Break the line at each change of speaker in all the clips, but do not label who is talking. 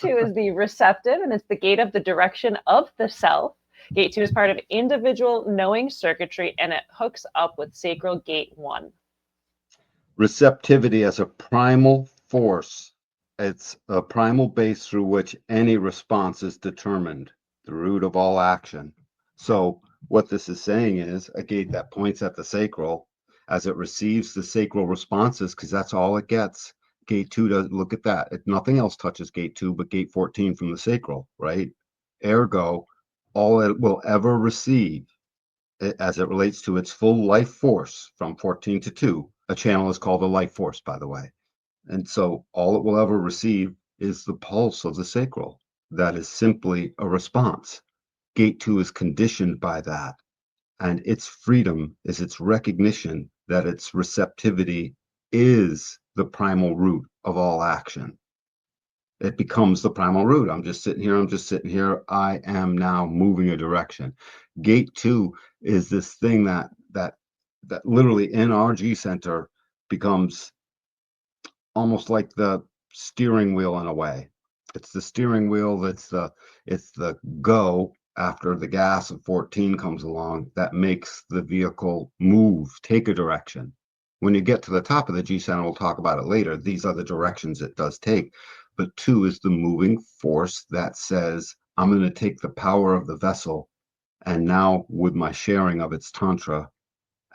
2 is the receptive, and it's the gate of the direction of the self. Gate 2 is part of individual knowing circuitry, and it hooks up with sacral gate 1.
Receptivity as a primal force. It's a primal base through which any response is determined, the root of all action. So what this is saying is a gate that points at the sacral as it receives the sacral responses, because that's all it gets. Gate 2 does, look at that. Nothing else touches gate 2 but gate 14 from the sacral, right? Ergo, all it will ever receive as it relates to its full life force from 14 to 2, a channel is called a life force, by the way. And so all it will ever receive is the pulse of the sacral. That is simply a response. Gate 2 is conditioned by that. And its freedom is its recognition that its receptivity is the primal root of all action. It becomes the primal root. I'm just sitting here. I am now moving a direction. Gate 2 is this thing that literally in our G center becomes almost like the steering wheel in a way. It's the steering wheel it's the go after the gas of 14 comes along that makes the vehicle move, take a direction. When you get to the top of the G center, we'll talk about it later. These are the directions it does take. But 2 is the moving force that says, I'm going to take the power of the vessel, and now with my sharing of its tantra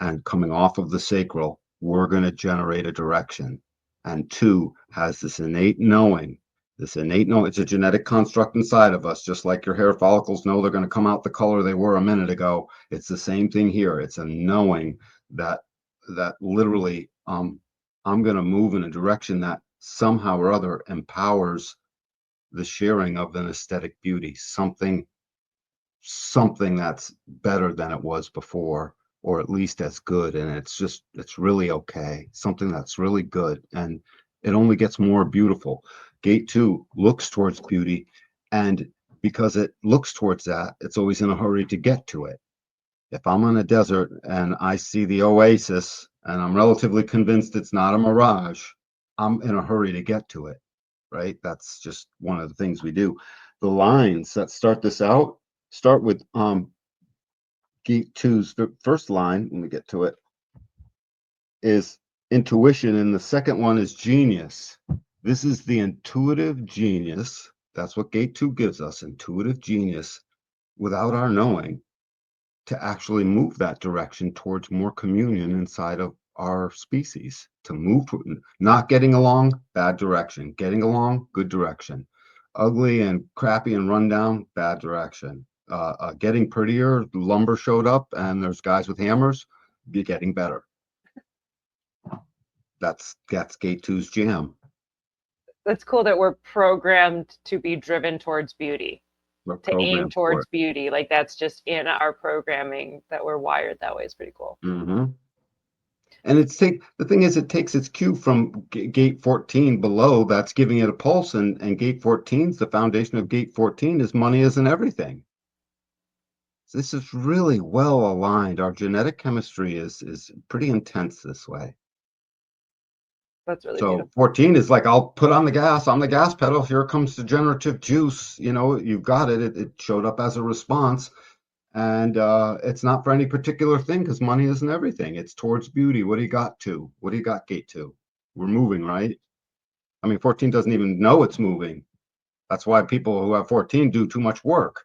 and coming off of the sacral, we're going to generate a direction. And 2 has this innate knowing. It's a genetic construct inside of us, just like your hair follicles know they're going to come out the color they were a minute ago. It's the same thing here. It's a knowing that literally I'm going to move in a direction that somehow or other empowers the sharing of an aesthetic beauty, something that's better than it was before, or at least as good. And it's really okay, something that's really good, and it only gets more beautiful. Gate 2 looks towards beauty, and because it looks towards that, it's always in a hurry to get to it. If I'm on a desert and I see the oasis and I'm relatively convinced it's not a mirage, I'm in a hurry to get to it, right? That's just one of the things we do. The lines that start this out start with Gate 2's the first line, when we get to it, is intuition, and the second one is genius. This is the intuitive genius. That's what Gate 2 gives us, intuitive genius, without our knowing, to actually move that direction towards more communion inside of our species, to move to not getting along, bad direction, getting along, good direction, ugly and crappy and run down, bad direction, getting prettier, lumber showed up and there's guys with hammers, be getting better. That's Gate 2's jam.
That's cool that we're programmed to be driven towards beauty, to aim towards beauty. Like that's just in our programming, that we're wired that way. Is pretty cool.
Mm-hmm. And the thing is, it takes its cue from Gate 14 below. That's giving it a pulse, and Gate 14's the foundation of Gate 14 is money isn't everything. So this is really well aligned. Our genetic chemistry is pretty intense this way.
That's really beautiful.
14 is like, I'll put on the gas pedal. Here comes the generative juice. You've got it. It showed up as a response. And it's not for any particular thing, because money isn't everything. It's towards beauty. What do you got, Gate 2? We're moving, right? I mean, 14 doesn't even know it's moving. That's why people who have 14 do too much work,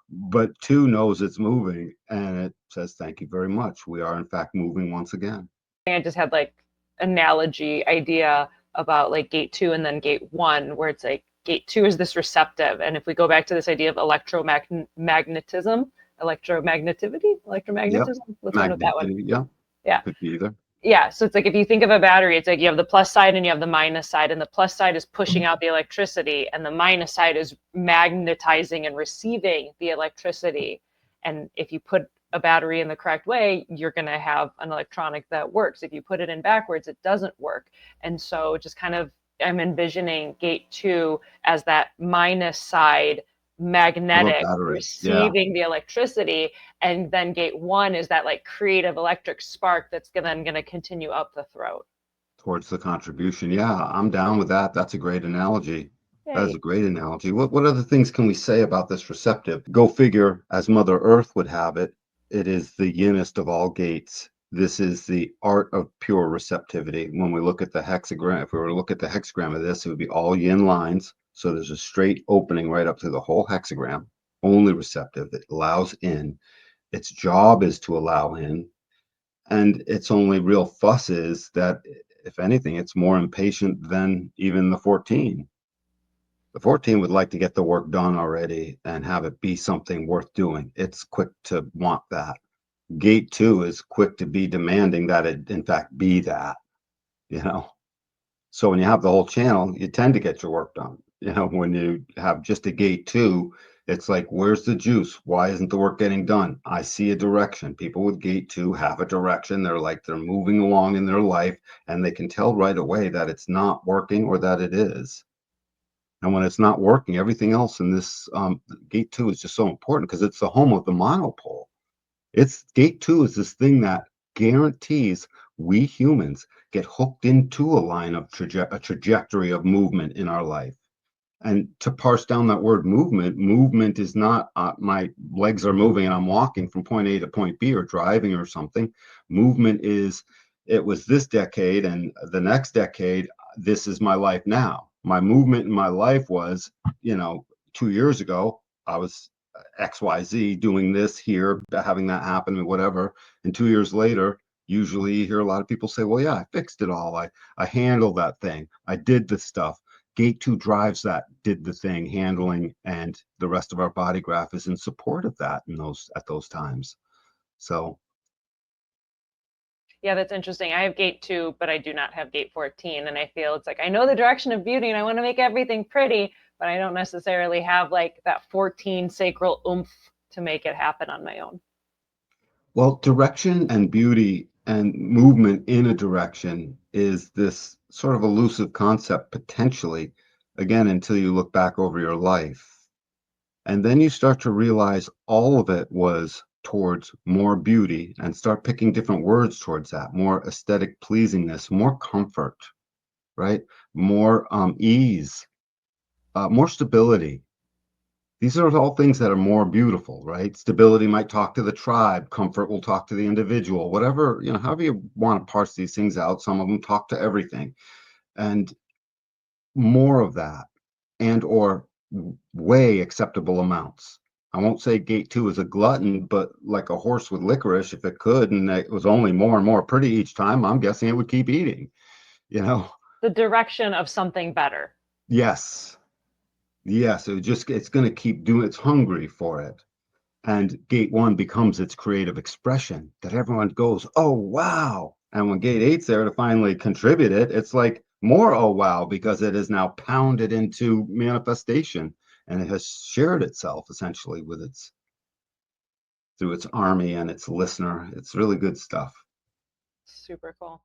But 2 knows it's moving, and it says, thank you very much. We are, in fact, moving once again.
I just had like analogy idea about like Gate 2 and then Gate 1, where it's like Gate 2 is this receptive. And if we go back to this idea of electromagnetism, electromagnetivism, let's run with that one. Yeah.
Could be either.
Yeah. So it's like, if you think of a battery, it's like you have the plus side and you have the minus side, and the plus side is pushing out the electricity, and the minus side is magnetizing and receiving the electricity. And if you put a battery in the correct way, you're going to have an electronic that works. If you put it in backwards, it doesn't work. And so just kind of, I'm envisioning Gate 2 as that minus side magnetic receiving the electricity, and then Gate 1 is that like creative electric spark that's then going to continue up the throat
towards the contribution. Yeah, I'm down with that. That's a great analogy. That's a
Yay.
great analogy. What other things can we say about this receptive? Go figure, as Mother Earth would have it, it is the yinnest of all gates. This is the art of pure receptivity. When we look at the hexagram, if we were to look at the hexagram of this, it would be all yin lines. So there's a straight opening right up through the whole hexagram, only receptive. It allows in. Its job is to allow in. And its only real fuss is that, if anything, it's more impatient than even the 14. The 14 would like to get the work done already and have it be something worth doing. It's quick to want that. Gate 2 is quick to be demanding that it, in fact, be that, you know. So when you have the whole channel, you tend to get your work done. You know, when you have just a gate 2, it's like, where's the juice? Why isn't the work getting done? I see a direction. People with gate 2 have a direction. They're like, they're moving along in their life, and they can tell right away that it's not working or that it is. And when it's not working, everything else in this gate 2 is just so important because it's the home of the monopole. It's gate 2 is this thing that guarantees we humans get hooked into a line of a trajectory of movement in our life. And to parse down that word movement, movement is not my legs are moving and I'm walking from point A to point B or driving or something. Movement is, it was this decade and the next decade, this is my life now. My movement in my life was, 2 years ago, I was XYZ doing this here, having that happen, and whatever. And 2 years later, usually you hear a lot of people say, well, yeah, I fixed it all. I handled that thing. I did this stuff. Gate 2 drives that, did the thing, handling, and the rest of our body graph is in support of that at those times. So
Yeah, that's interesting. I have gate 2, but I do not have gate 14. And I feel it's like I know the direction of beauty and I want to make everything pretty, but I don't necessarily have like that 14 sacral oomph to make it happen on my own.
well, direction and beauty and movement in a direction is this sort of elusive concept potentially, again, until you look back over your life. And then you start to realize all of it was towards more beauty and start picking different words towards that, more aesthetic pleasingness, more comfort, right? More ease, more stability. These are all things that are more beautiful, right? Stability might talk to the tribe, comfort will talk to the individual, whatever, however you want to parse these things out. Some of them talk to everything. And more of that, and or way acceptable amounts. I won't say gate 2 is a glutton, but like a horse with licorice, if it could, and it was only more and more pretty each time, I'm guessing it would keep eating, you know?
The direction of something better.
Yes. Yes. It's going to keep doing, it's hungry for it. And gate 1 becomes its creative expression that everyone goes, oh, wow. And when gate 8's there to finally contribute it, it's like more, oh, wow, because it is now pounded into manifestation and it has shared itself essentially with through its army and its listener. It's really good stuff.
Super cool.